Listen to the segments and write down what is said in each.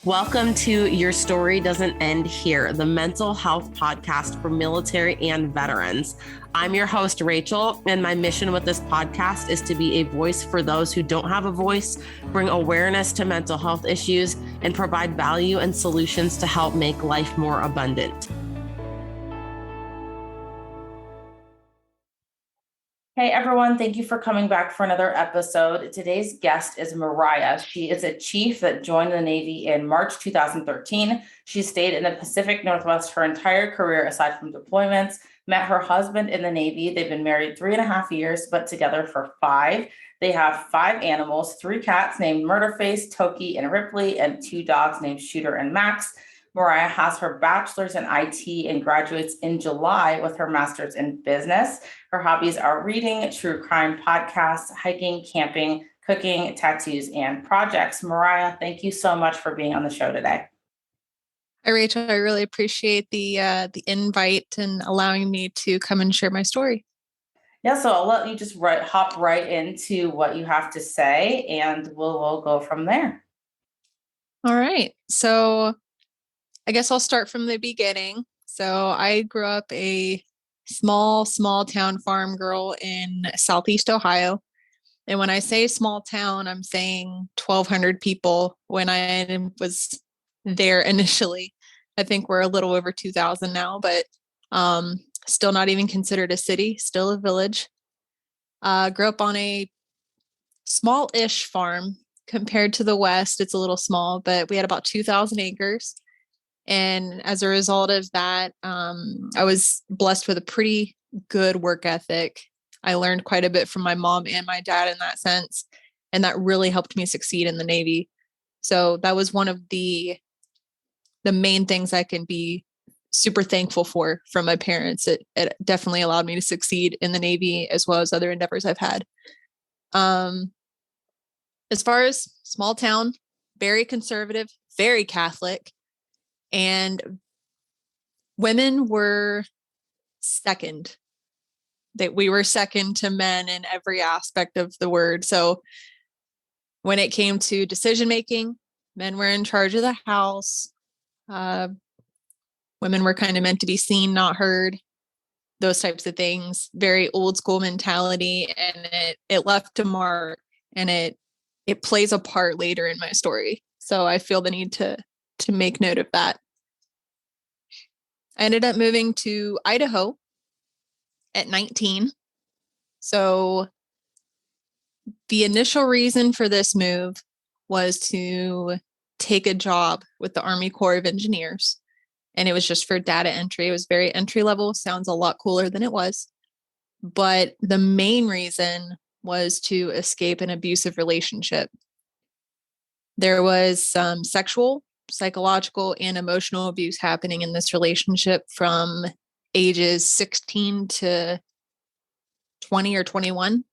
Welcome to Your Story Doesn't End Here, the mental health podcast for military and veterans. I'm your host, Rachel, and my mission with this podcast is to be a voice for those who don't have a voice, bring awareness to mental health issues, and provide value and solutions to help make life more abundant. Hey everyone, thank you for coming back for another episode. Today's guest is Miriah. She is a chief that joined the Navy in March 2013. She stayed in the Pacific Northwest her entire career aside from deployments, met her husband in the Navy. They've been married 3.5 years, but together for 5. They have 5 animals, 3 cats named Murderface, Toki, and Ripley, and 2 dogs named Shooter and Max. Miriah has her bachelor's in IT and graduates in July with her master's in business. Her hobbies are reading, true crime podcasts, hiking, camping, cooking, tattoos, and projects. Miriah, thank you so much for being on the show today. Hi, Rachel. I really appreciate the invite and allowing me to come and share my story. Yeah, so I'll let you just hop right into what you have to say, and we'll go from there. All right. So I guess I'll start from the beginning. So I grew up a small town farm girl in Southeast Ohio. And when I say small town, I'm saying 1,200 people when I was there initially. I think we're a little over 2,000 now, but still not even considered a city, still a village. Grew up on a small-ish farm. Compared to the West, it's a little small, but we had about 2,000 acres. And as a result of that, I was blessed with a pretty good work ethic. I learned quite a bit from my mom and my dad in that sense. And that really helped me succeed in the Navy. So that was one of the main things I can be super thankful for from my parents. It definitely allowed me to succeed in the Navy as well as other endeavors I've had. As far as small town, very conservative, very Catholic. And women were second. That we were second to men in every aspect of the word. So when it came to decision making, men were in charge of the house. Women were kind of meant to be seen, not heard. Those types of things. Very old school mentality, and it left a mark, and it plays a part later in my story. So I feel the need to make note of that. I ended up moving to Idaho at 19. So the initial reason for this move was to take a job with the Army Corps of Engineers. And it was just for data entry. It was very entry level, sounds a lot cooler than it was. But the main reason was to escape an abusive relationship. There was some sexual, psychological, and emotional abuse happening in this relationship from ages 16 to 20 or 21.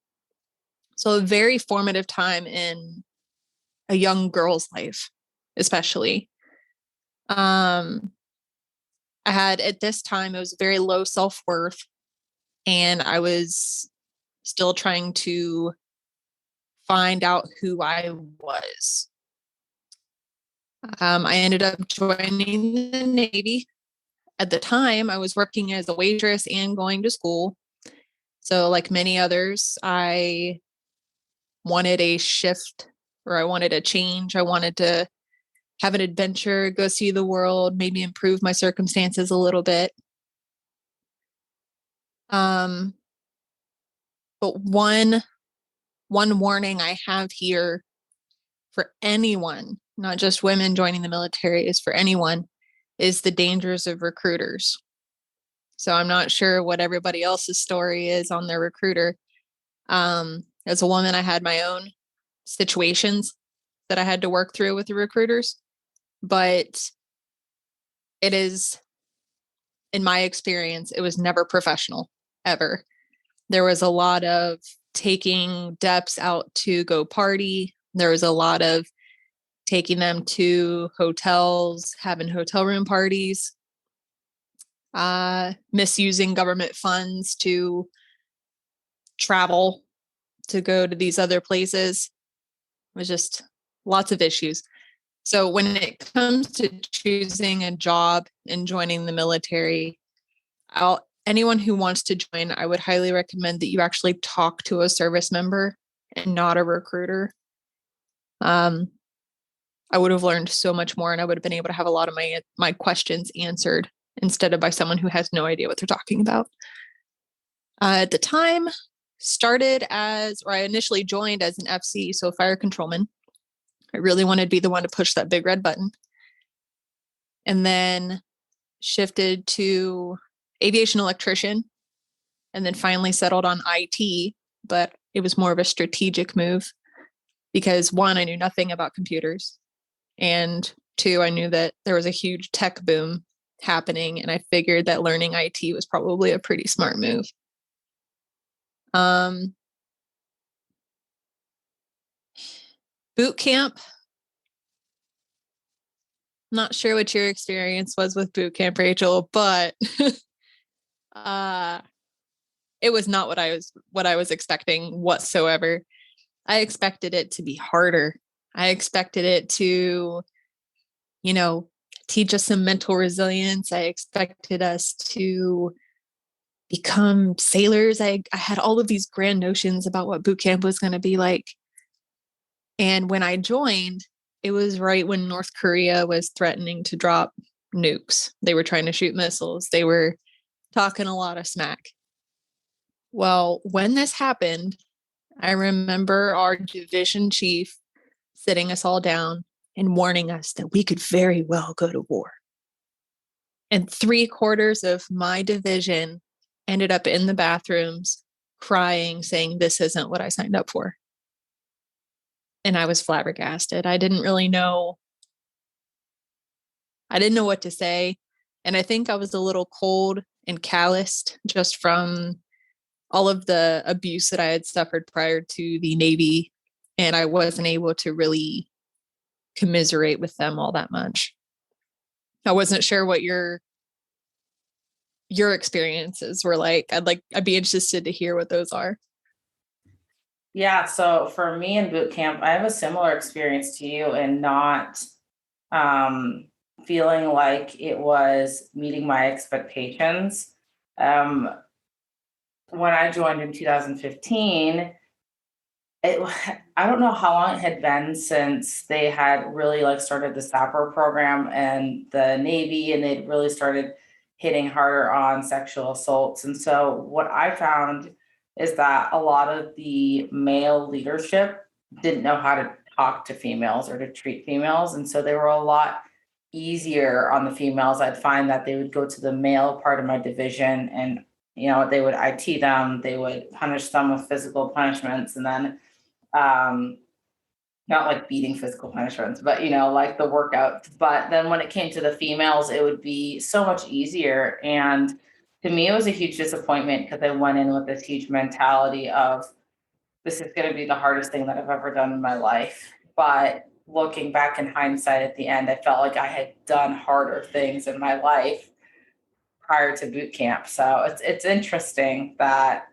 So a very formative time in a young girl's life, especially. I had, at this time, it was very low self-worth, and I was still trying to find out who I was. I ended up joining the Navy. At the time, I was working as a waitress and going to school. So like many others, I wanted a shift, or I wanted a change. I wanted to have an adventure, go see the world, maybe improve my circumstances a little bit. But one warning I have here for anyone, not just women joining the military, is for anyone, is the dangers of recruiters. So I'm not sure what everybody else's story is on their recruiter. As a woman, I had my own situations that I had to work through with the recruiters, but it is, in my experience, it was never professional, ever. There was a lot of taking deps out to go party. There was a lot of taking them to hotels, having hotel room parties, misusing government funds to travel to go to these other places. It was just lots of issues. So when it comes to choosing a job and joining the military, anyone who wants to join, I would highly recommend that you actually talk to a service member and not a recruiter. I would have learned so much more, and I would have been able to have a lot of my questions answered instead of by someone who has no idea what they're talking about. At the time, I initially joined as an FC, so fire controlman. I really wanted to be the one to push that big red button. And then shifted to aviation electrician, and then finally settled on IT, but it was more of a strategic move because one, I knew nothing about computers. And two, I knew that there was a huge tech boom happening, and I figured that learning IT was probably a pretty smart move. Boot camp. Not sure what your experience was with boot camp, Rachel, but it was not what I was expecting whatsoever. I expected it to be harder. I expected it to, teach us some mental resilience. I expected us to become sailors. I had all of these grand notions about what boot camp was going to be like. And when I joined, it was right when North Korea was threatening to drop nukes. They were trying to shoot missiles. They were talking a lot of smack. Well, when this happened, I remember our division chief sitting us all down and warning us that we could very well go to war. And 3/4 of my division ended up in the bathrooms crying, saying, "This isn't what I signed up for." And I was flabbergasted. I didn't know what to say. And I think I was a little cold and calloused just from all of the abuse that I had suffered prior to the Navy. And I wasn't able to really commiserate with them all that much. I wasn't sure what your experiences were like. I'd be interested to hear what those are. Yeah, so for me in boot camp, I have a similar experience to you and not feeling like it was meeting my expectations. When I joined in 2015, I don't know how long it had been since they had really started the SAPR program and the Navy, and they'd really started hitting harder on sexual assaults. And so what I found is that a lot of the male leadership didn't know how to talk to females or to treat females. And so they were a lot easier on the females. I'd find that they would go to the male part of my division and, they would IT them, they would punish them with physical punishments, and then not like beating physical punishments, but like the workout. But then when it came to the females, it would be so much easier. And to me, it was a huge disappointment because I went in with this huge mentality of this is going to be the hardest thing that I've ever done in my life. But looking back in hindsight at the end, I felt like I had done harder things in my life prior to boot camp. So it's interesting that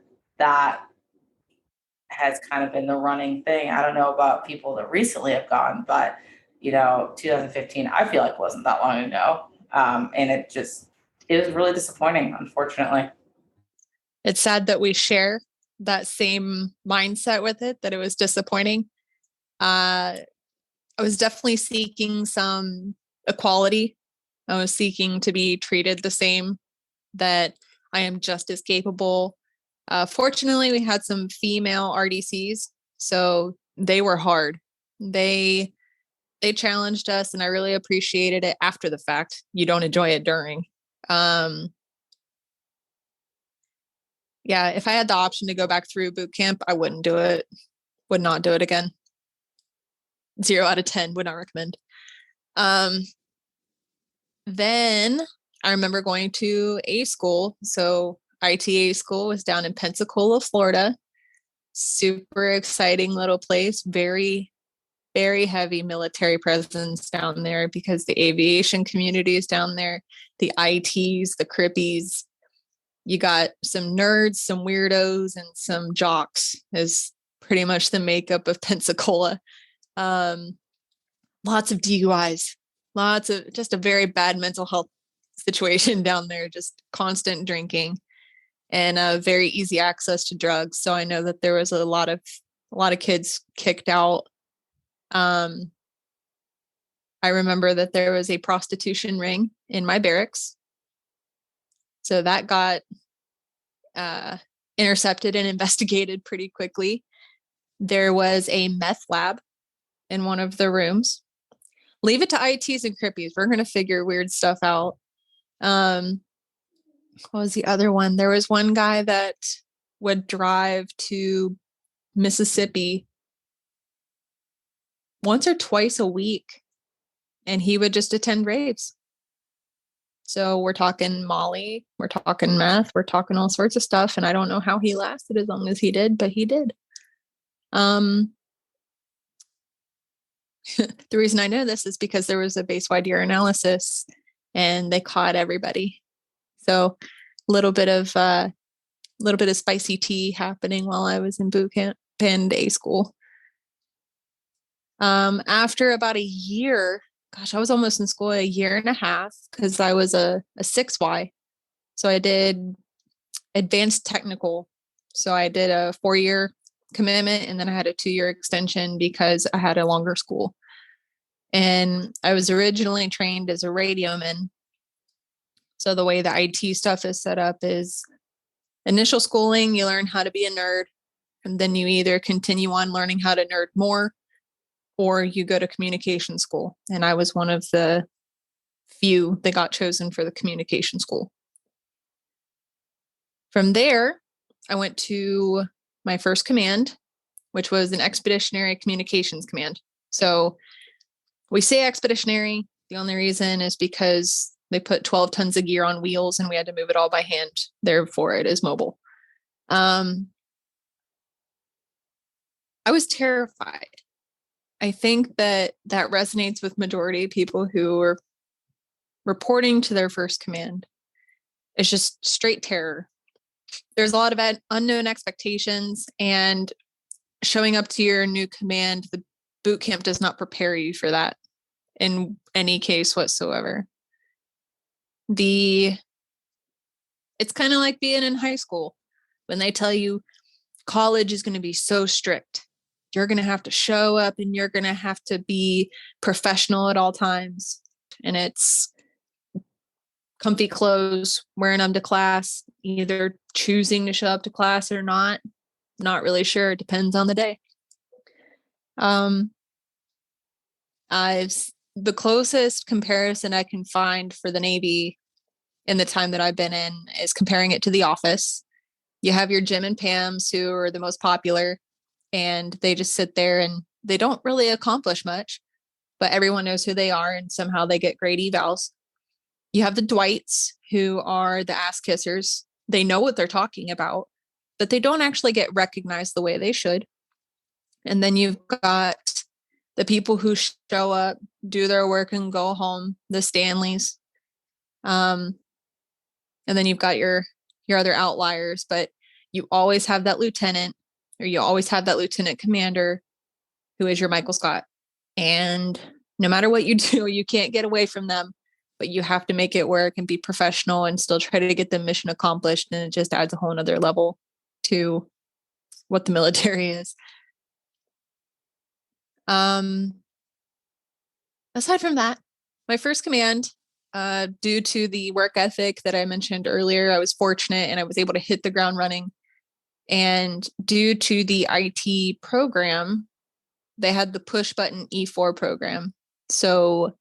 has kind of been the running thing. I don't know about people that recently have gone, but 2015, I feel like wasn't that long ago. And it was really disappointing, unfortunately. It's sad that we share that same mindset with it, that it was disappointing. I was definitely seeking some equality. I was seeking to be treated the same, that I am just as capable. Fortunately, we had some female RDCs, so they were hard. They challenged us, and I really appreciated it after the fact. You don't enjoy it during. Yeah, if I had the option to go back through boot camp, I wouldn't do it. Would not do it again. 0 out of 10, would not recommend. Then I remember going to A school. So ITA school was down in Pensacola, Florida. Super exciting little place. Very, very heavy military presence down there because the aviation community is down there. The ITs, the crippies. You got some nerds, some weirdos, and some jocks is pretty much the makeup of Pensacola. lots of DUIs, lots of just a very bad mental health situation down there, just constant drinking and very easy access to drugs. So I know that there was a lot of kids kicked out. I remember that there was a prostitution ring in my barracks. So that got intercepted and investigated pretty quickly. There was a meth lab in one of the rooms. Leave it to ITs and crippies. We're going to figure weird stuff out. What was the other one? There was one guy that would drive to Mississippi once or twice a week, and he would just attend raves. So we're talking Molly, we're talking meth, we're talking all sorts of stuff. And I don't know how he lasted as long as he did, but he did. The reason I know this is because there was a base-wide urinalysis and they caught everybody. So a little bit of spicy tea happening while I was in boot camp and A school. After about a year, gosh, I was almost in school a year and a half because I was a 6Y. So I did advanced technical. So I did a 4-year commitment and then I had a 2-year extension because I had a longer school. And I was originally trained as a radioman. So the way the IT stuff is set up is initial schooling, you learn how to be a nerd, and then you either continue on learning how to nerd more or you go to communication school. And I was one of the few that got chosen for the communication school. From there, I went to my first command, which was an expeditionary communications command. So we say expeditionary. The only reason is because they put 12 tons of gear on wheels and we had to move it all by hand. Therefore, it is mobile. I was terrified. I think that resonates with majority of people who are reporting to their first command. It's just straight terror. There's a lot of unknown expectations, and showing up to your new command, the boot camp does not prepare you for that in any case whatsoever. It's kind of like being in high school when they tell you college is going to be so strict. You're going to have to show up and you're going to have to be professional at all times. And it's comfy clothes, wearing them to class, either choosing to show up to class or not. Not really sure. It depends on the day. The closest comparison I can find for the Navy in the time that I've been in is comparing it to The Office. You have your Jim and Pams who are the most popular, and they just sit there and they don't really accomplish much, but everyone knows who they are and somehow they get great evals. You have the Dwights who are the ass kissers. They know what they're talking about, but they don't actually get recognized the way they should. And then you've got the people who show up, do their work and go home, the Stanleys. And then you've got your other outliers, but you always have that lieutenant, or you always have that lieutenant commander who is your Michael Scott. And no matter what you do, you can't get away from them, but you have to make it work and be professional and still try to get the mission accomplished. And it just adds a whole nother level to what the military is. Aside from that, my first command, due to the work ethic that I mentioned earlier, I was fortunate and I was able to hit the ground running. And due to the IT program, they had the push button E4 program. So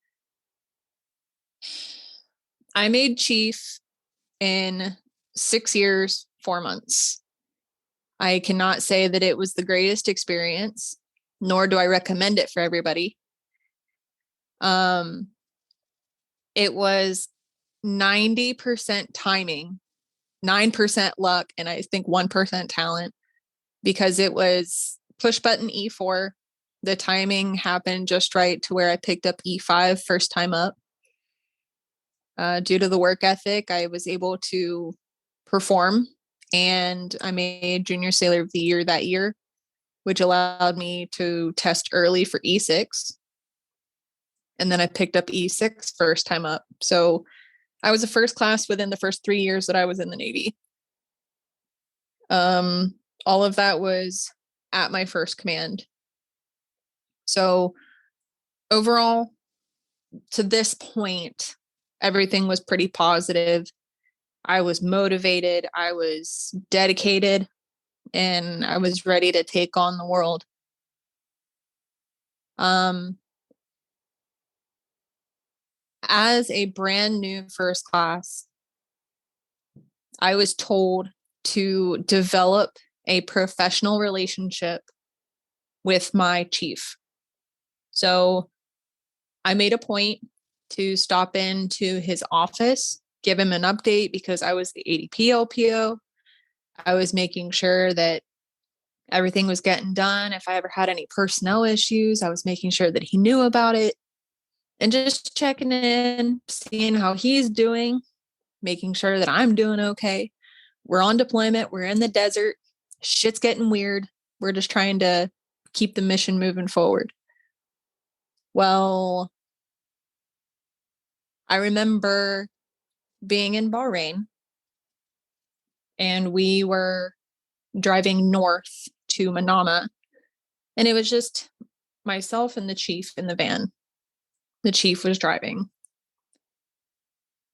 I made chief in 6 years, 4 months. I cannot say that it was the greatest experience, nor do I recommend it for everybody. It was 90% timing, 9% luck, and I think 1% talent, because it was push button E4. The timing happened just right to where I picked up E5 first time up. Due to the work ethic, I was able to perform, and I made Junior Sailor of the Year that year, which allowed me to test early for E6. And then I picked up E6 first time up. So I was a first class within the first 3 years that I was in the Navy. All of that was at my first command. So overall, to this point, everything was pretty positive. I was motivated, I was dedicated, and I was ready to take on the world. As a brand new first class, I was told to develop a professional relationship with my chief. So I made a point to stop into his office, give him an update because I was the ADP LPO. I was making sure that everything was getting done. If I ever had any personnel issues, I was making sure that he knew about it and just checking in, seeing how he's doing, making sure that I'm doing okay. We're on deployment. We're in the desert. Shit's getting weird. We're just trying to keep the mission moving forward. Well, I remember being in Bahrain and we were driving north to Manama, and it was just myself and the chief in the van. The chief was driving.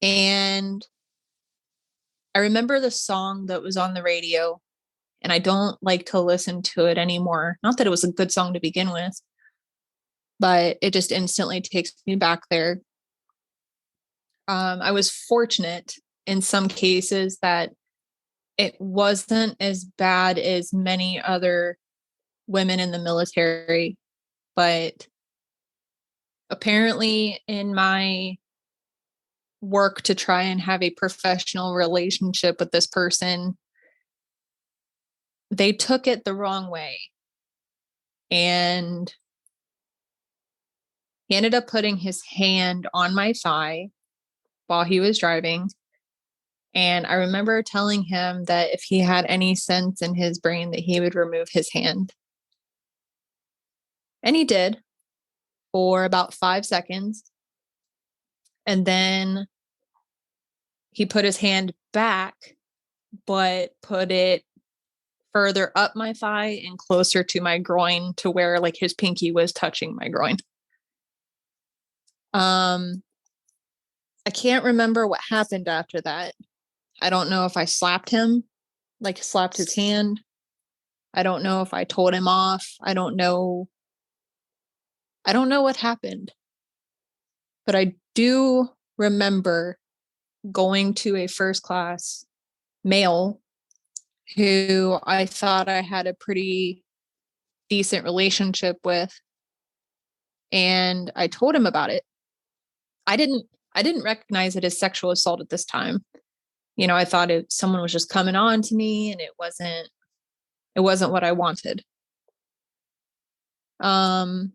And I remember the song that was on the radio, and I don't like to listen to it anymore. Not that it was a good song to begin with, but it just instantly takes me back there. I was fortunate in some cases that it wasn't as bad as many other women in the military, but apparently in my work to try and have a professional relationship with this person, they took it the wrong way. And he ended up putting his hand on my thigh while he was driving. And I remember telling him that if he had any sense in his brain that he would remove his hand. And he did for about 5 seconds. And then he put his hand back, but put it further up my thigh and closer to my groin to where like his pinky was touching my groin. I can't remember what happened after that. I don't know if I slapped him, like slapped his hand. I don't know if I told him off. I don't know what happened. But I do remember going to a first class male who I thought I had a pretty decent relationship with. And I told him about it. I didn't recognize it as sexual assault at this time. You know, I thought someone was just coming on to me, and it wasn't what I wanted. When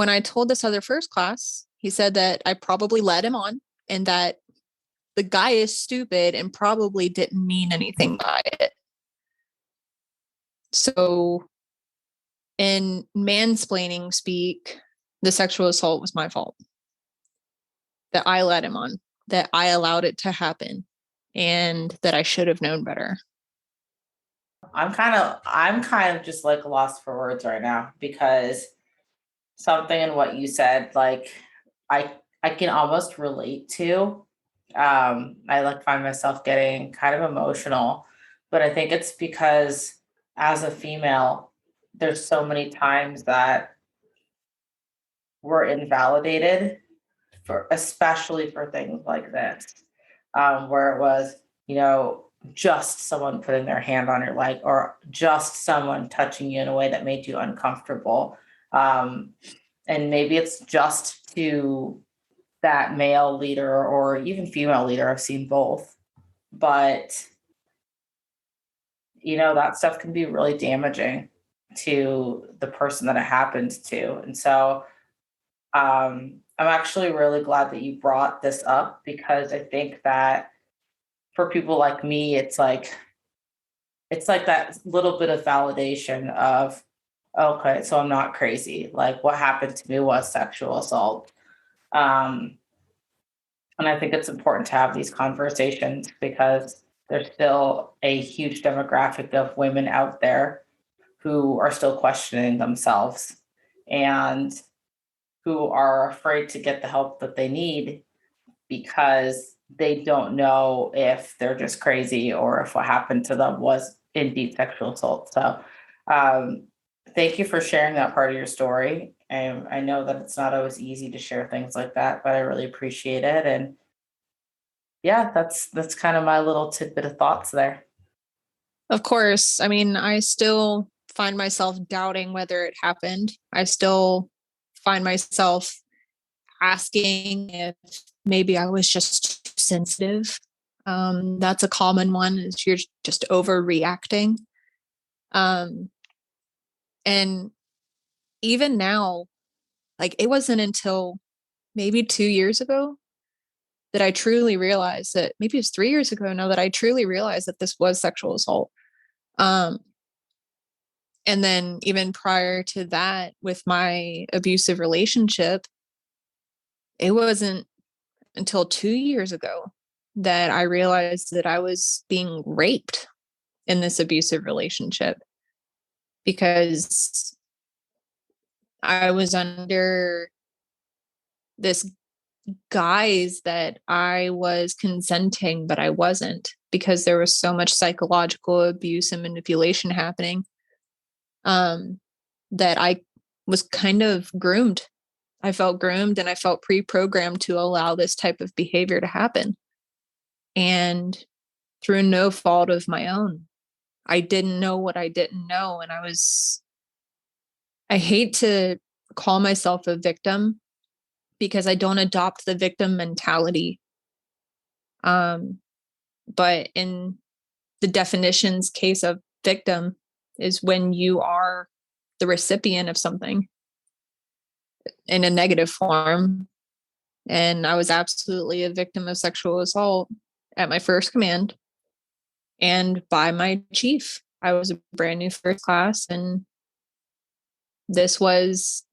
I told this other first class, he said that I probably led him on and that the guy is stupid and probably didn't mean anything by it. So in mansplaining speak, the sexual assault was my fault. That I led him on, that I allowed it to happen, and that I should have known better. I'm kind of just like lost for words right now, because something in what you said, like I can almost relate to. I like find myself getting kind of emotional, but I think it's because as a female, there's so many times that we're invalidated for, especially for things like this, where it was, you know, just someone putting their hand on your leg or just someone touching you in a way that made you uncomfortable. And maybe it's just to that male leader or even female leader. I've seen both, but you know, that stuff can be really damaging to the person that it happens to. And so I'm actually really glad that you brought this up, because I think that for people like me, it's like that little bit of validation of, Okay, so I'm not crazy. Like what happened to me was sexual assault. Um, and I think it's important to have these conversations because there's still a huge demographic of women out there who are still questioning themselves and who are afraid to get the help that they need because they don't know if they're just crazy or if what happened to them was indeed sexual assault. So, um, thank you for sharing that part of your story. And I know that it's not always easy to share things like that, but I really appreciate it. And yeah, that's kind of my little tidbit of thoughts there. Of course, I mean, I still find myself doubting whether it happened. I still find myself asking if maybe I was just too sensitive. That's a common one, is you're just overreacting. Um, and even now, like it wasn't until maybe 2 years ago that I truly realized that, maybe it's 3 years ago now, that I truly realized that this was sexual assault. Um, and then even prior to that, with my abusive relationship, it wasn't until 2 years ago that I realized that I was being raped in this abusive relationship, because I was under this guise that I was consenting, but I wasn't, because there was so much psychological abuse and manipulation happening, um, that I was kind of groomed. I felt groomed and I felt pre-programmed to allow this type of behavior to happen. And through no fault of my own, I didn't know what I didn't know. And I hate to call myself a victim because I don't adopt the victim mentality. Um, but in the definition's case of victim is when you are the recipient of something in a negative form. And I was absolutely a victim of sexual assault at my first command and by my chief. I was a brand new first class, and this was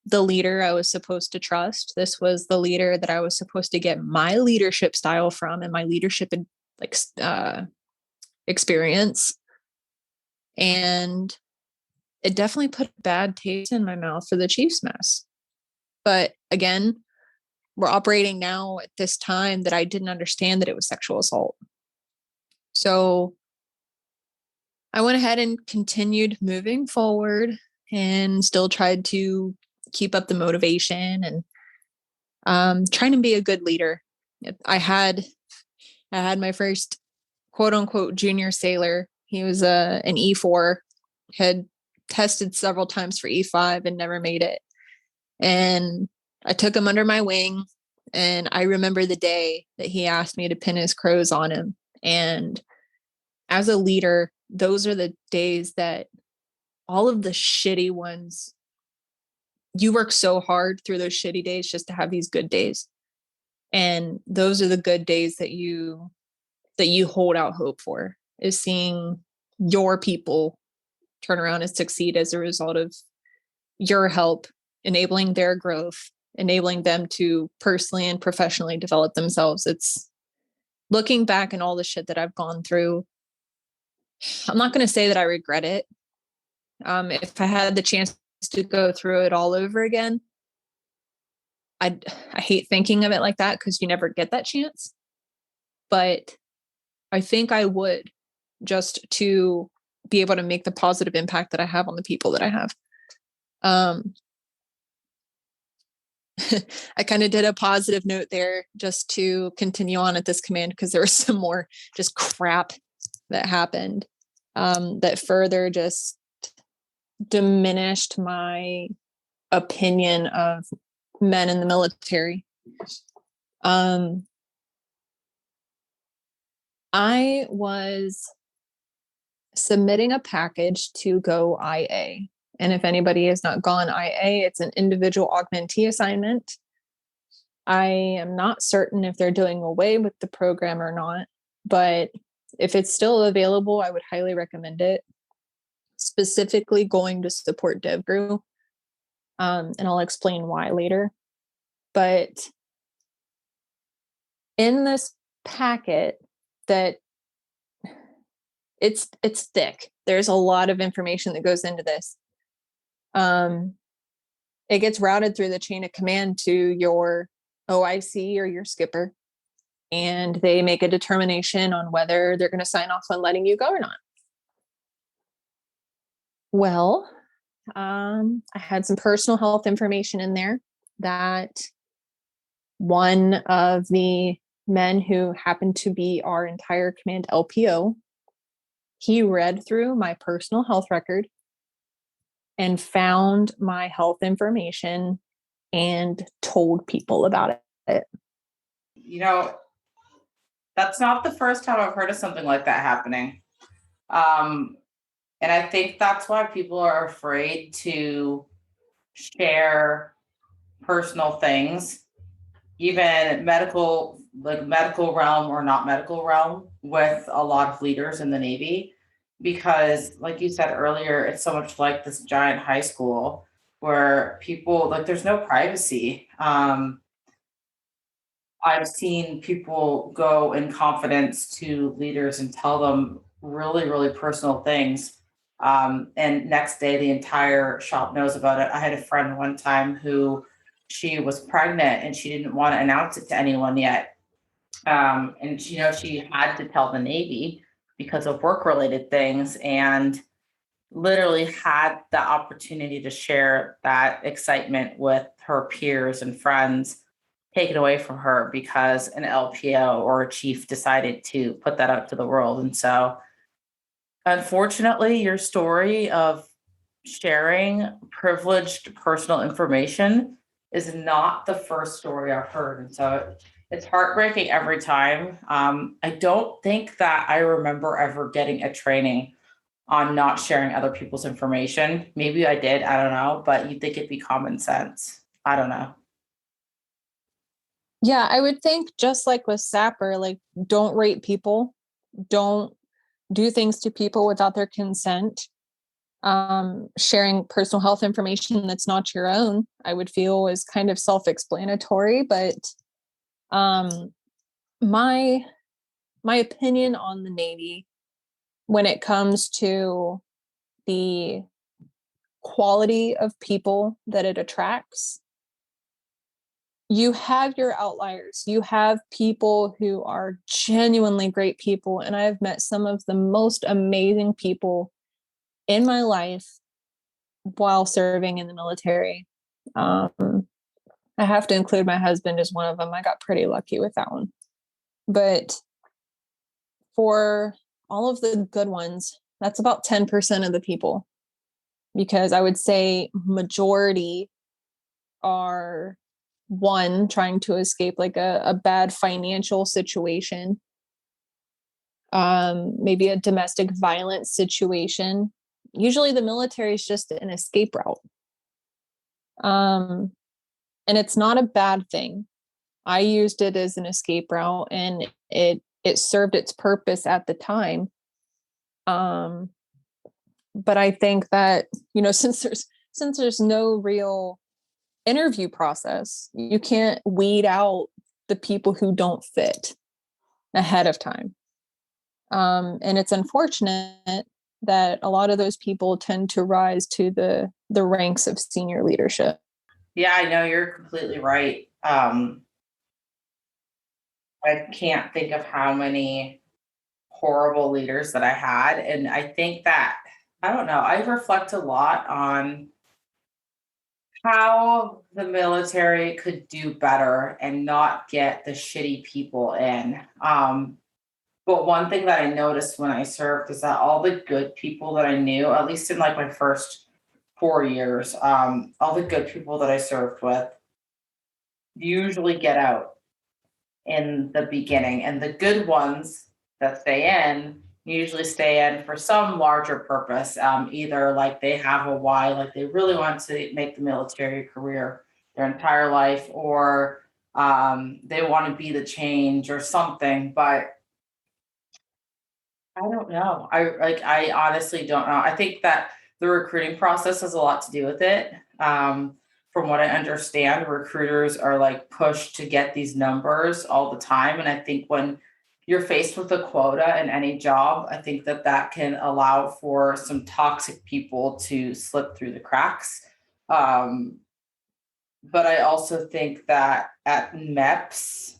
the leader I was supposed to trust. This was the leader that I was supposed to get my leadership style from and my leadership like experience. And it definitely put a bad taste in my mouth for the Chiefs mess. But again, we're operating now at this time that I didn't understand that it was sexual assault. So I went ahead and continued moving forward and still tried to keep up the motivation and trying to be a good leader. I had my first quote unquote junior sailor. He was an E4, had tested several times for E5 and never made it. And I took him under my wing. And I remember the day that he asked me to pin his crows on him. And as a leader, those are the days that all of the shitty ones, you work so hard through those shitty days just to have these good days. And those are the good days that you hold out hope for, is seeing your people turn around and succeed as a result of your help, enabling their growth, enabling them to personally and professionally develop themselves. It's looking back and all the shit that I've gone through. I'm not going to say that I regret it. If I had the chance to go through it all over again, I hate thinking of it like that because you never get that chance. But I think I would, just to be able to make the positive impact that I have on the people that I have. I kind of did a positive note there just to continue on at this command, because there was some more just crap that happened that further just diminished my opinion of men in the military. I was submitting a package to go IA. And if anybody has not gone IA, it's an individual augmentee assignment. I am not certain if they're doing away with the program or not, but if it's still available, I would highly recommend it. specifically going to support DevGru. And I'll explain why later. But in this packet that it's thick. There's a lot of information that goes into this. It gets routed through the chain of command to your OIC or your skipper, and they make a determination on whether they're going to sign off on letting you go or not. Well, I had some personal health information in there that one of the men who happened to be our entire command LPO, he read through my personal health record and found my health information and told people about it. You know, that's not the first time I've heard of something like that happening. And I think that's why people are afraid to share personal things, even medical realm or not medical realm, with a lot of leaders in the Navy. Because like you said earlier, it's so much like this giant high school where people, like, there's no privacy. I've seen people go in confidence to leaders and tell them really, really personal things. And next day, the entire shop knows about it. I had a friend one time who, she was pregnant and she didn't want to announce it to anyone yet. And she had to tell the Navy because of work-related things, and literally had the opportunity to share that excitement with her peers and friends taken away from her because an LPO or a chief decided to put that out to the world. And so, unfortunately, your story of sharing privileged personal information is not the first story I've heard. And so it's heartbreaking every time. I don't think that I remember ever getting a training on not sharing other people's information. Maybe I did, I don't know, but you'd think it'd be common sense. I don't know. Yeah, I would think just like with Sapper, like, don't rate people, don't do things to people without their consent. Sharing personal health information that's not your own, I would feel is kind of self-explanatory, but my opinion on the Navy when it comes to the quality of people that it attracts, you have your outliers. You have people who are genuinely great people. And I've met some of the most amazing people in my life while serving in the military. I have to include my husband as one of them. I got pretty lucky with that one. But for all of the good ones, that's about 10% of the people. Because I would say majority are, one, trying to escape like a bad financial situation, maybe a domestic violence situation. Usually the military is just an escape route. And it's not a bad thing. I used it as an escape route, and it served its purpose at the time. But I think that, since there's no real interview process, you can't weed out the people who don't fit ahead of time. And it's unfortunate that a lot of those people tend to rise to the ranks of senior leadership. Yeah, I know, you're completely right. I can't think of how many horrible leaders that I had. And I think that, I don't know, I reflect a lot on how the military could do better and not get the shitty people in. But one thing that I noticed when I served is that all the good people that I knew, at least in like my first 4 years, all the good people that I served with usually get out in the beginning, and the good ones that stay in usually stay in for some larger purpose. Either like they have a why, like they really want to make the military career their entire life, or they want to be the change or something. But I don't know. I honestly don't know. I think that the recruiting process has a lot to do with it. From what I understand, recruiters are like pushed to get these numbers all the time. And I think when you're faced with a quota in any job, I think that that can allow for some toxic people to slip through the cracks. Um, but I also think that at MEPS,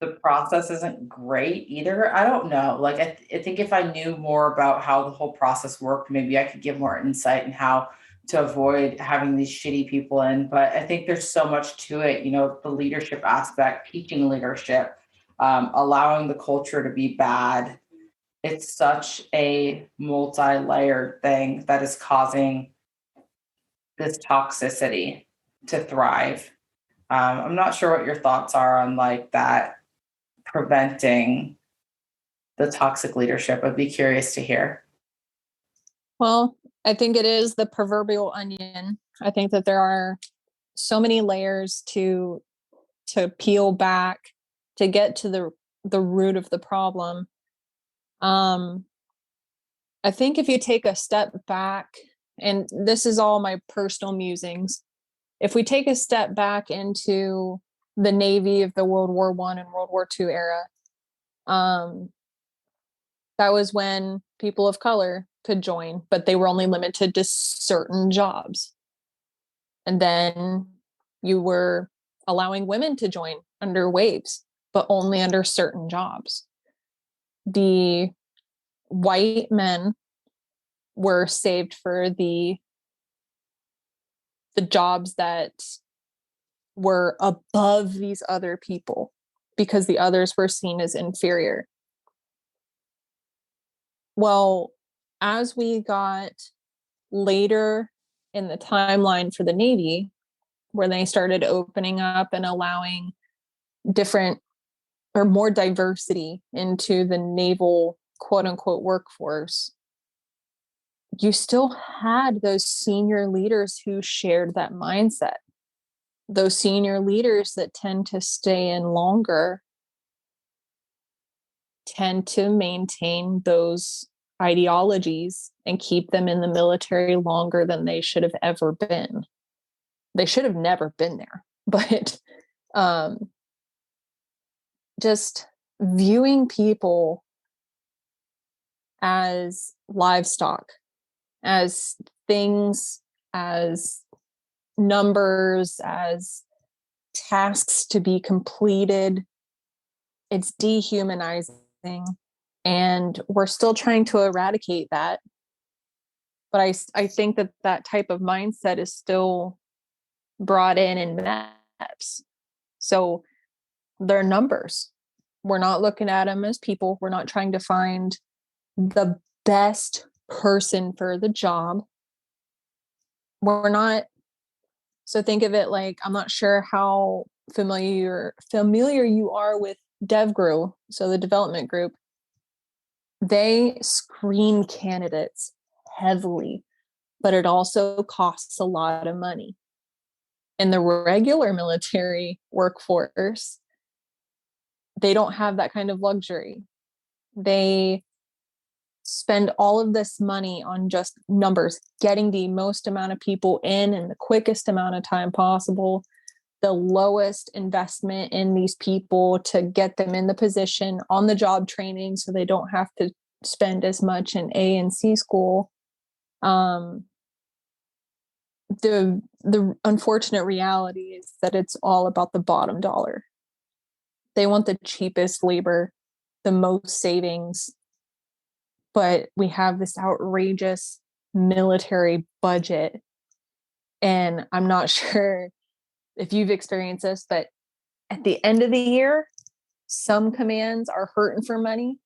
the process isn't great either. I don't know. Like, I think if I knew more about how the whole process worked, maybe I could give more insight in how to avoid having these shitty people in. But I think there's so much to it, the leadership aspect, teaching leadership, allowing the culture to be bad. It's such a multi-layered thing that is causing this toxicity to thrive. I'm not sure what your thoughts are on like that preventing the toxic leadership. I'd be curious to hear. Well, I think it is the proverbial onion. I think that there are so many layers to peel back to get to the root of the problem. I think if you take a step back, and this is all my personal musings, if we take a step back into the Navy of the World War I and World War II era, um, that was when people of color could join, but they were only limited to certain jobs. And then you were allowing women to join under waves, but only under certain jobs. The white men were saved for the jobs that were above these other people because the others were seen as inferior. Well, as we got later in the timeline for the Navy, where they started opening up and allowing different or more diversity into the naval quote unquote workforce, you still had those senior leaders who shared that mindset. Those senior leaders that tend to stay in longer tend to maintain those ideologies and keep them in the military longer than they should have ever been. They should have never been there, but just viewing people as livestock, as things, as numbers, as tasks to be completed, it's dehumanizing. And we're still trying to eradicate that. But I think that that type of mindset is still brought in MEPS. So they're numbers. We're not looking at them as people. We're not trying to find the best person for the job. We're not. So think of it like, I'm not sure how familiar you are with DevGru, so the development group. They screen candidates heavily, but it also costs a lot of money. In the regular military workforce, they don't have that kind of luxury. They spend all of this money on just numbers, getting the most amount of people in the quickest amount of time possible, the lowest investment in these people to get them in the position, on the job training, so they don't have to spend as much in A and C school. The unfortunate reality is that it's all about the bottom dollar. They want the cheapest labor, the most savings, but we have this outrageous military budget. And I'm not sure if you've experienced this, but at the end of the year, some commands are hurting for money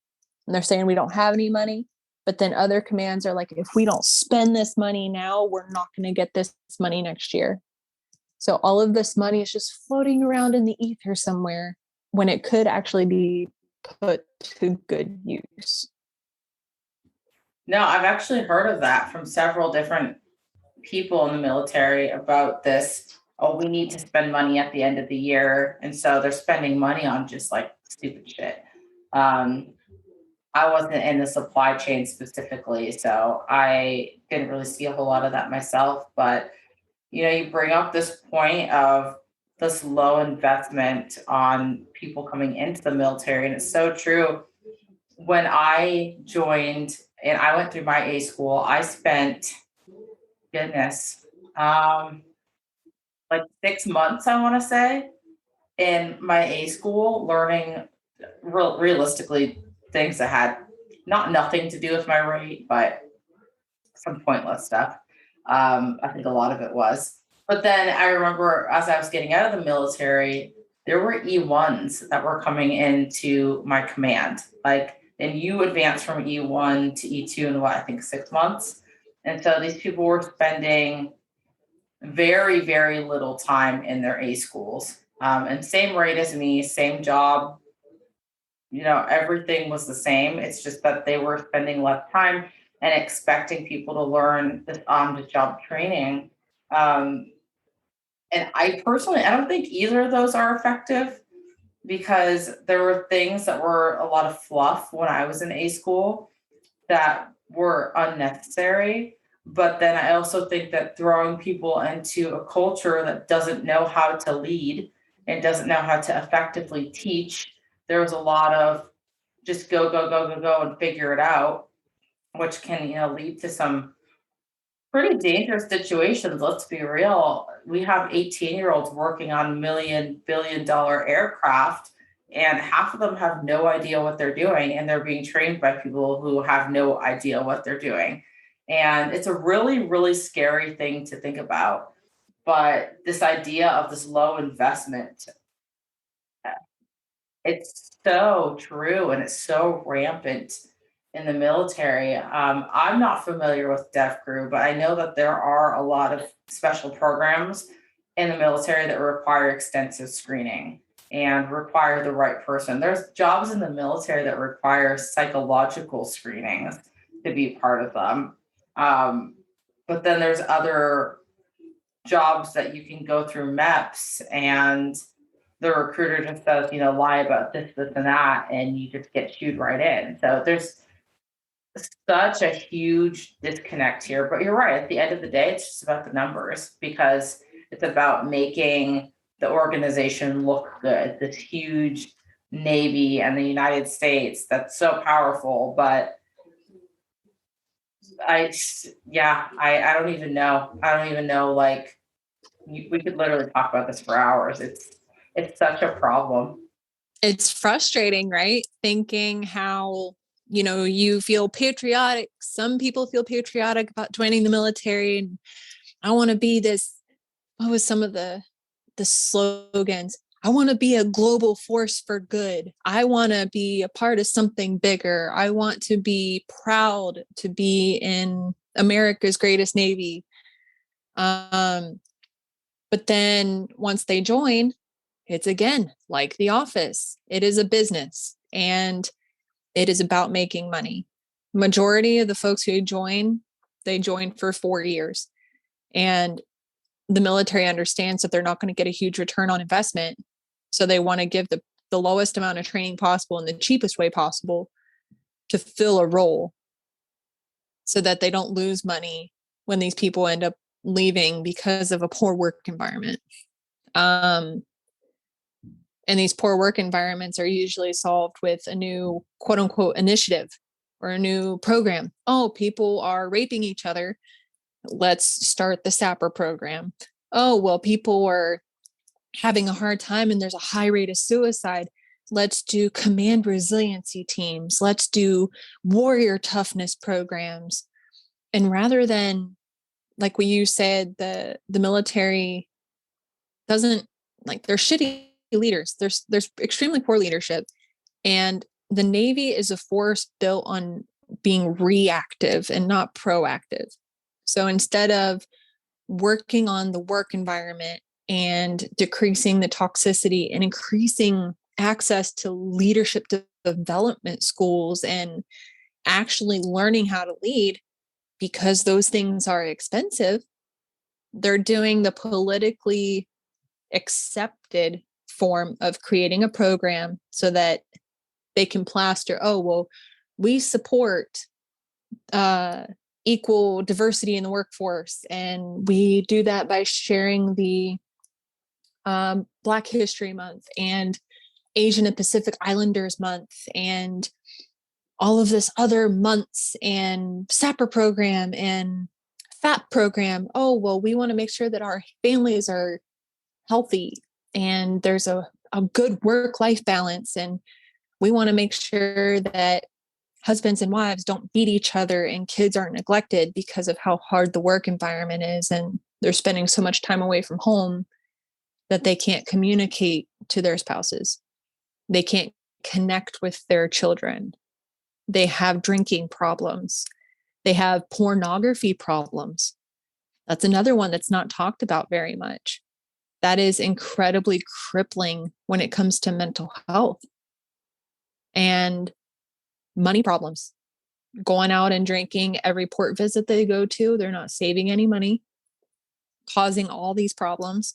and they're saying we don't have any money. But then other commands are like, if we don't spend this money now, we're not going to get this money next year. So all of this money is just floating around in the ether somewhere when it could actually be put to good use. No, I've actually heard of that from several different people in the military about this. Oh, we need to spend money at the end of the year. And so they're spending money on just like stupid shit. I wasn't in the supply chain specifically, so I didn't really see a whole lot of that myself. But you bring up this point of this low investment on people coming into the military, and it's so true. When I joined and I went through my A school, I spent, goodness, um, like 6 months, I want to say, in my A school learning realistically things that had not nothing to do with my rate, but some pointless stuff. I think a lot of it was. But then I remember as I was getting out of the military, there were E1s that were coming into my command. Like, and you advance from E1 to E2 in what I think 6 months. And so these people were spending very, very little time in their A schools. And same rate as me, same job, everything was the same. It's just that they were spending less time and expecting people to learn this on the job training. Um, and I don't think either of those are effective because there were things that were a lot of fluff when I was in A school that were unnecessary. But then I also think that throwing people into a culture that doesn't know how to lead and doesn't know how to effectively teach, there was a lot of just go, go, go, go, go and figure it out, which can, lead to some pretty dangerous situations. Let's be real. We have 18-year-olds working on $1 billion aircraft, and half of them have no idea what they're doing, and they're being trained by people who have no idea what they're doing. And it's a really, really scary thing to think about. But this idea of this low investment, it's so true and it's so rampant in the military. I'm not familiar with DEF Crew, but I know that there are a lot of special programs in the military that require extensive screening and require the right person. There's jobs in the military that require psychological screenings to be part of them. But then there's other jobs that you can go through MEPS and the recruiter just says, lie about this, this, and that, and you just get shooed right in. So there's such a huge disconnect here. But you're right. At the end of the day, it's just about the numbers because it's about making the organization look good. This huge Navy and the United States that's so powerful, but I don't even know. I don't even know. Like, we could literally talk about this for hours. It's such a problem. It's frustrating, right? Thinking how, you feel patriotic. Some people feel patriotic about joining the military. And I want to be this. What was some of the slogans? I want to be a global force for good. I want to be a part of something bigger. I want to be proud to be in America's greatest Navy. But then once they join, it's again like The Office. It is a business and it is about making money. Majority of the folks who join, they join for 4 years. And the military understands that they're not going to get a huge return on investment. So they want to give the lowest amount of training possible in the cheapest way possible to fill a role so that they don't lose money when these people end up leaving because of a poor work environment. And these poor work environments are usually solved with a new quote unquote initiative or a new program. Oh, people are raping each other. Let's start the SAPR program. Oh, well, people are having a hard time and there's a high rate of suicide. Let's do command resiliency teams. Let's do warrior toughness programs. And rather than, like what you said, the military doesn't, like, they're shitty leaders. There's extremely poor leadership. And the Navy is a force built on being reactive and not proactive. So instead of working on the work environment and decreasing the toxicity and increasing access to leadership development schools and actually learning how to lead, because those things are expensive, they're doing the politically accepted form of creating a program so that they can plaster, oh, well, we support equal diversity in the workforce. And we do that by sharing the Black History Month and Asian and Pacific Islanders Month and all of this other months and SAPR program and FAP program. Oh, well, we want to make sure that our families are healthy and there's a good work-life balance. And we want to make sure that husbands and wives don't beat each other and kids aren't neglected because of how hard the work environment is. And they're spending so much time away from home that they can't communicate to their spouses. They can't connect with their children. They have drinking problems. They have pornography problems. That's another one that's not talked about very much. That is incredibly crippling when it comes to mental health. And money problems. Going out and drinking every port visit they go to, they're not saving any money, causing all these problems.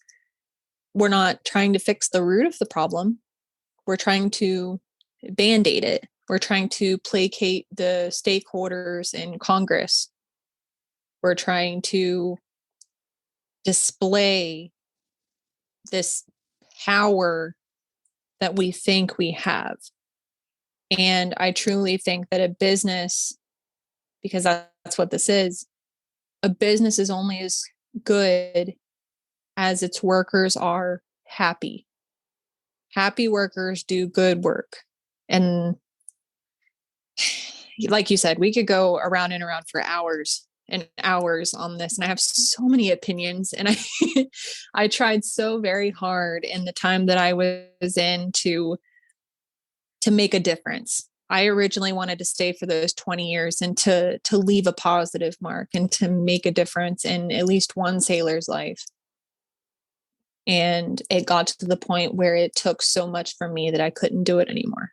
We're not trying to fix the root of the problem. We're trying to band-aid it. We're trying to placate the stakeholders in Congress. We're trying to display this power that we think we have. And I truly think that a business, because that's what this is, a business is only as good as its workers are happy. Happy workers do good work. And like you said, we could go around and around for hours and hours on this. And I have so many opinions. And I tried so very hard in the time that I was in to make a difference. I originally wanted to stay for those 20 years and to leave a positive mark and to make a difference in at least one sailor's life. And it got to the point where it took so much from me that I couldn't do it anymore.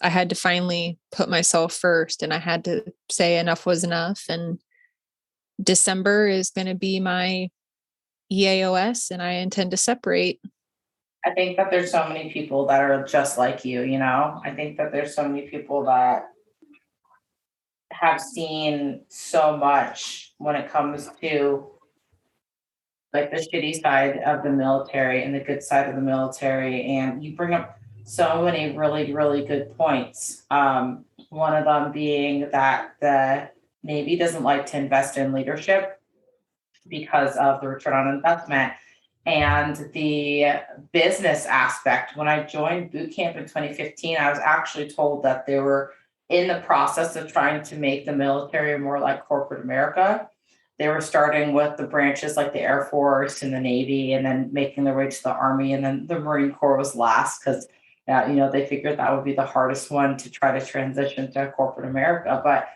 I had to finally put myself first, and I had to say enough was enough. And December is going to be my EAOS, and I intend to separate. I think that there's so many people that are just like you, you know? I think that there's so many people that have seen so much when it comes to like the shitty side of the military and the good side of the military. And you bring up so many really, really good points. One of them being that the Navy doesn't like to invest in leadership because of the return on investment. And the business aspect, when I joined BootCamp in 2015, I was actually told that they were in the process of trying to make the military more like corporate America. They were starting with the branches like the Air Force and the Navy, and then making their way to the Army, and then the Marine Corps was last because they figured that would be the hardest one to try to transition to corporate America. But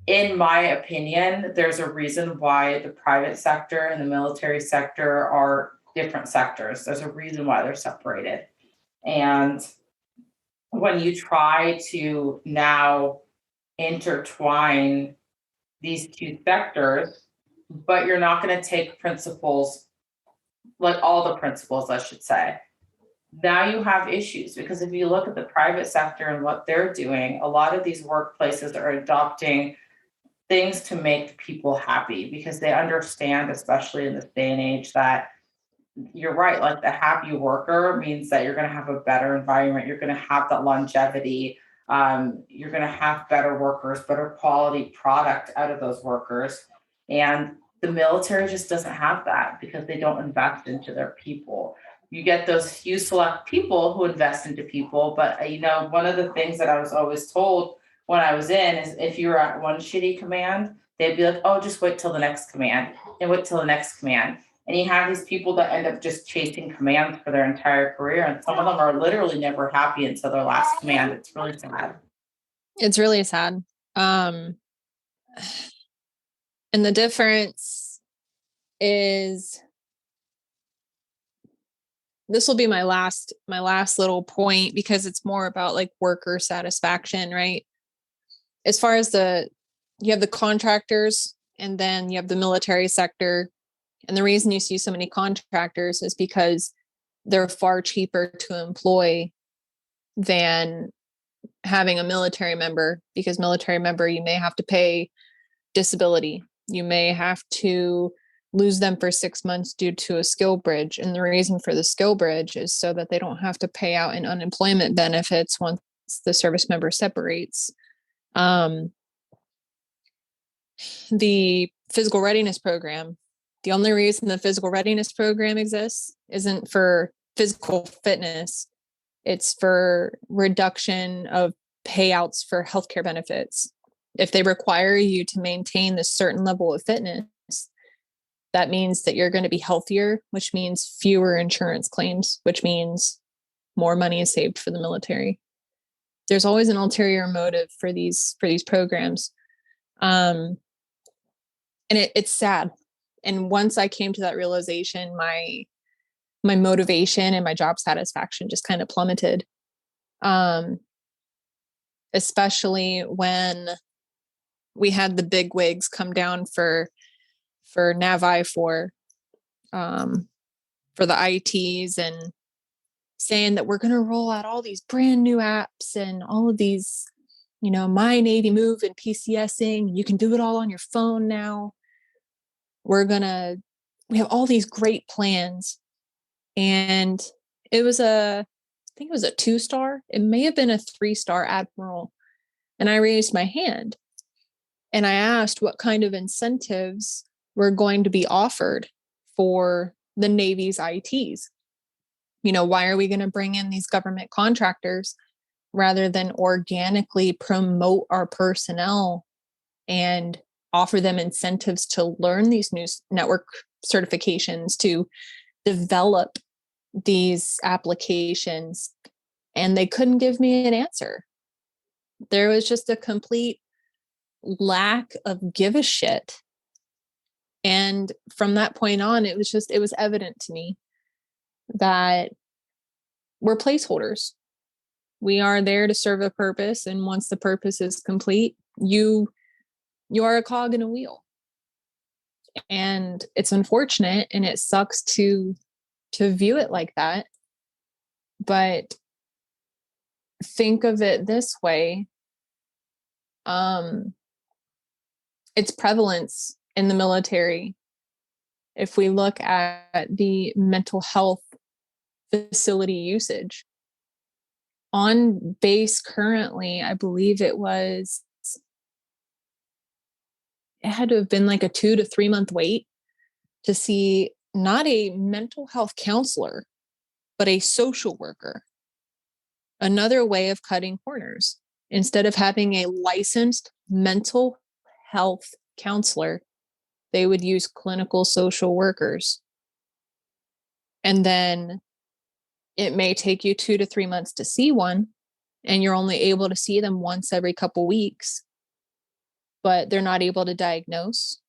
in my opinion, there's a reason why the private sector and the military sector are different sectors. There's a reason why they're separated. And when you try to now intertwine these two sectors, but you're not going to take principles, like all the principles, I should say, now you have issues. Because if you look at the private sector and what they're doing, a lot of these workplaces are adopting things to make people happy because they understand, especially in this day and age, that you're right. Like the happy worker means that you're going to have a better environment. You're going to have that longevity. You're going to have better workers, better quality product out of those workers. And the military just doesn't have that because they don't invest into their people. You get those few select people who invest into people. But, one of the things that I was always told when I was in is if you were at one shitty command, they'd be like, oh, just wait till the next command and wait till the next command. And you have these people that end up just chasing commands for their entire career. And some of them are literally never happy until their last command. It's really sad. It's really sad. And the difference is, this will be my last little point, because it's more about like worker satisfaction, right? As far as you have the contractors and then you have the military sector. And the reason you see so many contractors is because they're far cheaper to employ than having a military member, because military member, you may have to pay disability. You may have to lose them for 6 months due to a skill bridge. And the reason for the skill bridge is so that they don't have to pay out in unemployment benefits once the service member separates. The physical readiness program, the only reason the physical readiness program exists isn't for physical fitness. It's for reduction of payouts for healthcare benefits. If they require you to maintain this certain level of fitness, that means that you're going to be healthier, which means fewer insurance claims, which means more money is saved for the military. There's always an ulterior motive for these programs. And it's sad. And once I came to that realization, my motivation and my job satisfaction just kind of plummeted. Especially when we had the big wigs come down for NAVI for the ITs, and saying that we're going to roll out all these brand new apps and all of these, My Navy Move and PCSing. You can do it all on your phone now. We have all these great plans. And I think it was a 2-star. It may have been a 3-star admiral. And I raised my hand and I asked what kind of incentives were going to be offered for the Navy's ITs. Why are we going to bring in these government contractors rather than organically promote our personnel and offer them incentives to learn these new network certifications, to develop these applications? And they couldn't give me an answer. There was just a complete lack of give a shit. And from that point on, it was evident to me that we're placeholders. We are there to serve a purpose. And once the purpose is complete, you are a cog in a wheel. And it's unfortunate and it sucks to view it like that. But think of it this way. Its prevalence in the military, if we look at the mental health facility usage on base currently, I believe it had to have been like a 2 to 3 month wait to see not a mental health counselor, but a social worker. Another way of cutting corners. Instead of having a licensed mental health counselor, they would use clinical social workers. And then it may take you 2 to 3 months to see one, and you're only able to see them once every couple weeks, but they're not able to diagnose.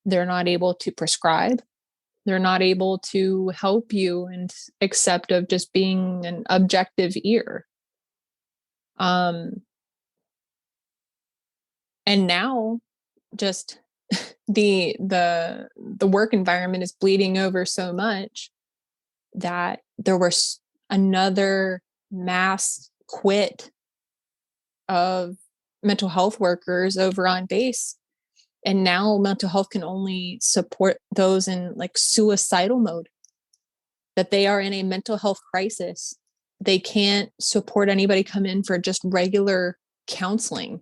They're not able to prescribe. They're not able to help you, and except of just being an objective ear. And now just the work environment is bleeding over so much that there was another mass quit of mental health workers over on base. And now mental health can only support those in like suicidal mode, that they are in a mental health crisis. They can't support anybody come in for just regular counseling.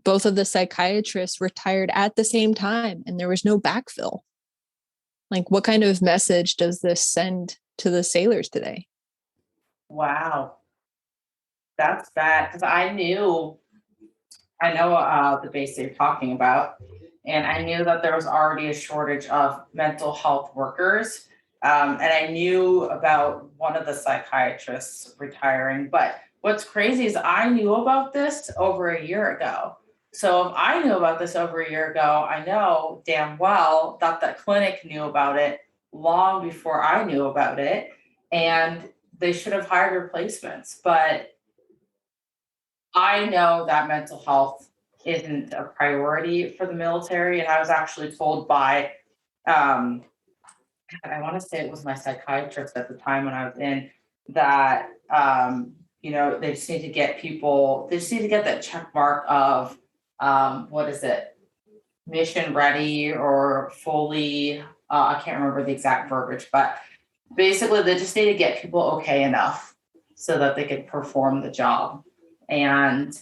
Both of the psychiatrists retired at the same time, and there was no backfill. Like, what kind of message does this send to the sailors today? Wow. That's bad. Because I know the base they're talking about, and I knew that there was already a shortage of mental health workers. And I knew about one of the psychiatrists retiring. But what's crazy is I knew about this over a year ago. So if I knew about this over a year ago, I know damn well that the clinic knew about it long before I knew about it. And they should have hired replacements. But I know that mental health isn't a priority for the military. And I was actually told by, I want to say it was my psychiatrist at the time when I was in, that They just need to get people, they just need to get that check mark of, what is it? Mission ready or fully, I can't remember the exact verbiage, but basically they just need to get people okay enough so that they can perform the job. And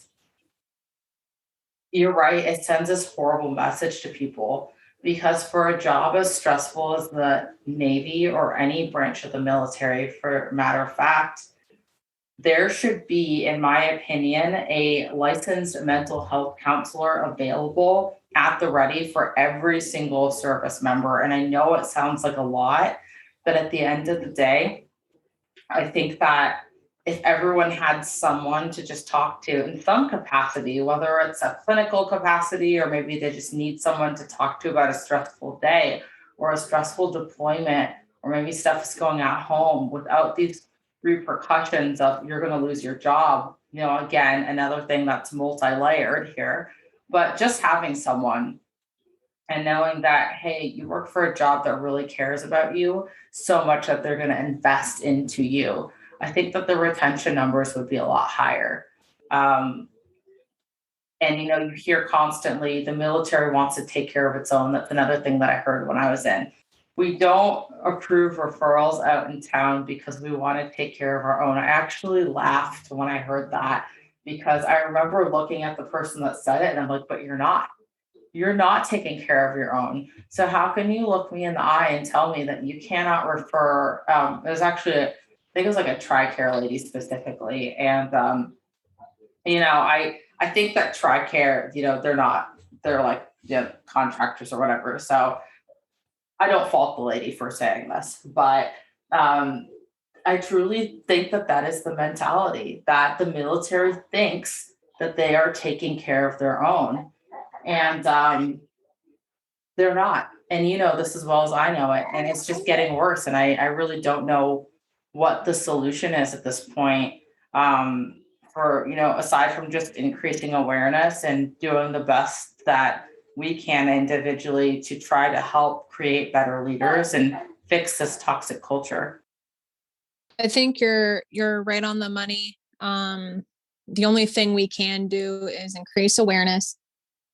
you're right, it sends this horrible message to people because for a job as stressful as the Navy or any branch of the military, for matter of fact, there should be, in my opinion, a licensed mental health counselor available at the ready for every single service member. And I know it sounds like a lot, but at the end of the day, I think that if everyone had someone to just talk to in some capacity, whether it's a clinical capacity or maybe they just need someone to talk to about a stressful day or a stressful deployment, or maybe stuff is going at home without these repercussions of you're going to lose your job. Again, another thing that's multi-layered here, but just having someone and knowing that, hey, you work for a job that really cares about you so much that they're going to invest into you. I think that the retention numbers would be a lot higher. And you hear constantly the military wants to take care of its own. That's another thing that I heard when I was in. We don't approve referrals out in town because we want to take care of our own. I actually laughed when I heard that because I remember looking at the person that said it and I'm like, but you're not. You're not taking care of your own. So how can you look me in the eye and tell me that you cannot refer? It was actually, I think it was like a TRICARE lady specifically. And, I think that TRICARE, they're like contractors or whatever. So I don't fault the lady for saying this, but I truly think that that is the mentality that the military thinks that they are taking care of their own. And they're not. And this as well as I know it. And it's just getting worse. And I really don't know what the solution is at this point. For, aside from just increasing awareness and doing the best that we can individually to try to help create better leaders and fix this toxic culture. I think you're right on the money. The only thing we can do is increase awareness.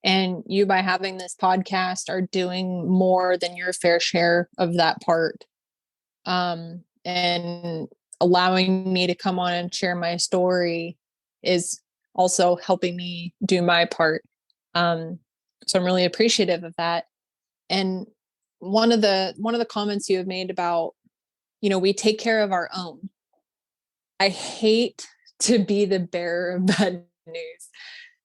And you, by having this podcast, are doing more than your fair share of that part. And allowing me to come on and share my story is also helping me do my part. So I'm really appreciative of that. And one of the comments you have made about, we take care of our own. I hate to be the bearer of bad news,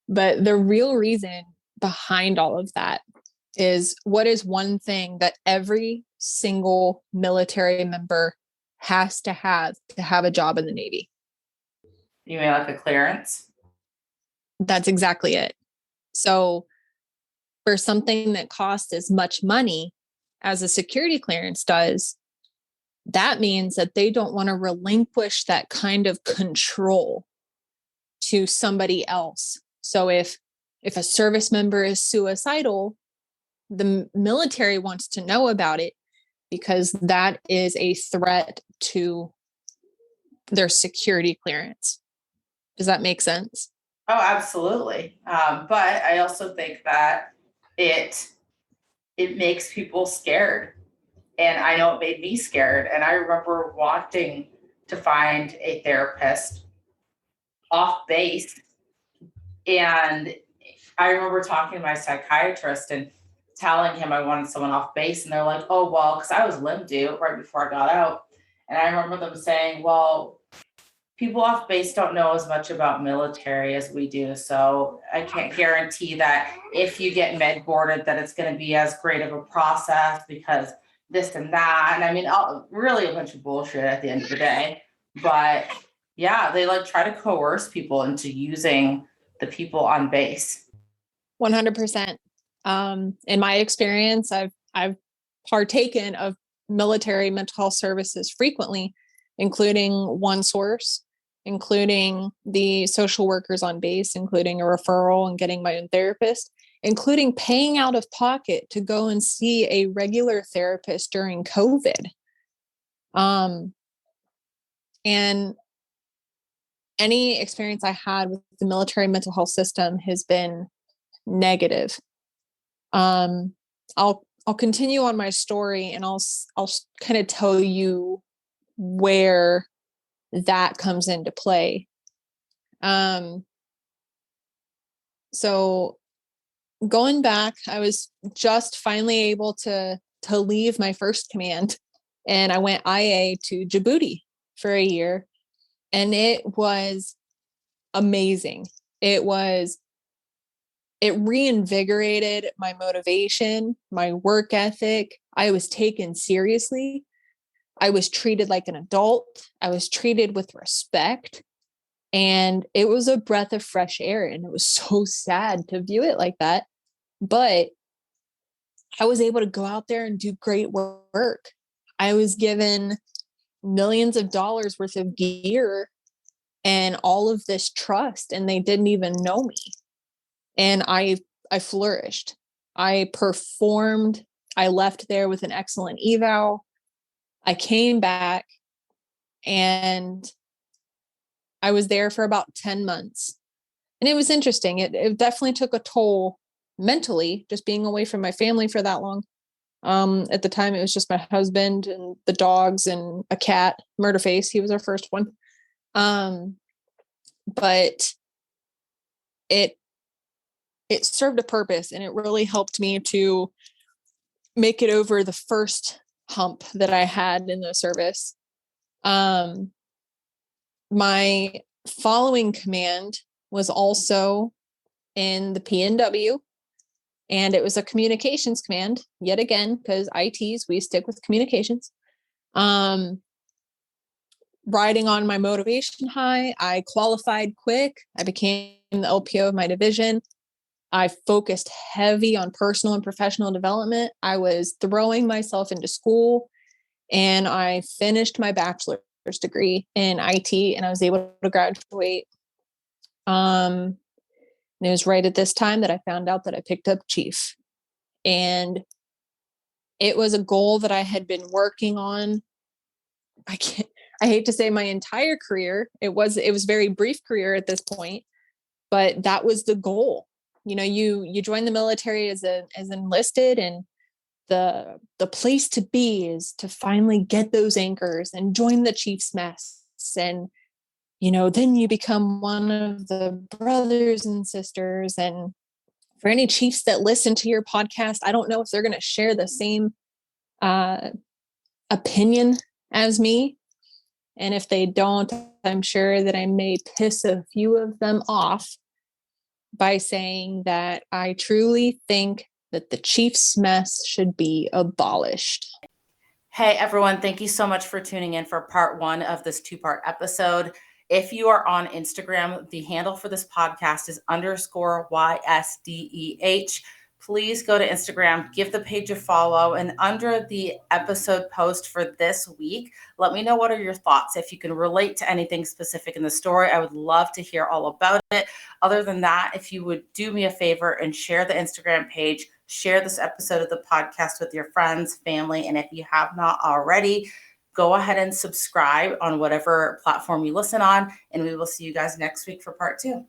but the real reason behind all of that is what is one thing that every single military member has to have a job in the Navy? You mean like a clearance? That's exactly it. So for something that costs as much money as a security clearance does, that means that they don't want to relinquish that kind of control to somebody else. So if a service member is suicidal, the military wants to know about it because that is a threat to their security clearance. Does that make sense? Oh, absolutely. But I also think that it makes people scared. And I know it made me scared. And I remember wanting to find a therapist off base. And I remember talking to my psychiatrist and telling him I wanted someone off base. And they're like, oh, well, because I was limb due right before I got out. And I remember them saying, well, people off base don't know as much about military as we do. So I can't guarantee that if you get med boarded, that it's going to be as great of a process because this and that. And I mean, really a bunch of bullshit at the end of the day. But yeah, they like try to coerce people into using the people on base. 100%. In my experience, I've partaken of military mental health services frequently, including one source, including the social workers on base, including a referral and getting my own therapist, including paying out of pocket to go and see a regular therapist during COVID. And any experience I had with the military mental health system has been negative. I'll continue on my story, and I'll kind of tell you where that comes into play. So going back, I was just finally able to leave my first command, and I went IA to Djibouti for a year, and it was amazing. It reinvigorated my motivation, my work ethic. I was taken seriously. I was treated like an adult. I was treated with respect. And it was a breath of fresh air. And it was so sad to view it like that. But I was able to go out there and do great work. I was given millions of dollars worth of gear and all of this trust, and they didn't even know me. And I flourished. I performed. I left there with an excellent eval. I came back, and I was there for about 10 months. And it was interesting. It definitely took a toll mentally, just being away from my family for that long. At the time, it was just my husband and the dogs and a cat, Murderface. He was our first one. But it served a purpose, and it really helped me to make it over the first hump that I had in the service. My following command was also in the PNW, and it was a communications command yet again, because ITs, we stick with communications. Riding on my motivation high, I qualified quick. I became the LPO of my division. I focused heavy on personal and professional development. I was throwing myself into school, and I finished my bachelor's degree in IT, and I was able to graduate. And it was right at this time that I found out that I picked up chief. And it was a goal that I had been working on. I hate to say my entire career. It was very brief career at this point, but that was the goal. You know, you join the military as enlisted, and the place to be is to finally get those anchors and join the chief's mess. And, you know, then you become one of the brothers and sisters. And for any chiefs that listen to your podcast, I don't know if they're going to share the same opinion as me. And if they don't, I'm sure that I may piss a few of them off by saying that I truly think that the chief's mess should be abolished. Hey, everyone. Thank you so much for tuning in for part 1 of this 2-part episode. If you are on Instagram, the handle for this podcast is _YSDEH. Please go to Instagram, give the page a follow, and under the episode post for this week, let me know what are your thoughts. If you can relate to anything specific in the story, I would love to hear all about it. Other than that, if you would do me a favor and share the Instagram page, share this episode of the podcast with your friends, family, and if you have not already, go ahead and subscribe on whatever platform you listen on, and we will see you guys next week for part 2.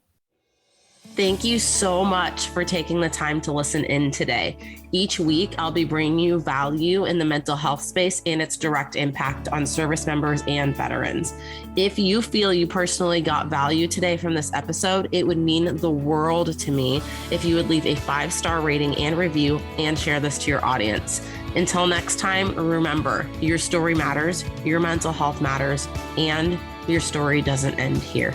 Thank you so much for taking the time to listen in today. Each week, I'll be bringing you value in the mental health space and its direct impact on service members and veterans. If you feel you personally got value today from this episode, it would mean the world to me if you would leave a 5-star rating and review and share this to your audience. Until next time, remember, your story matters, your mental health matters, and your story doesn't end here.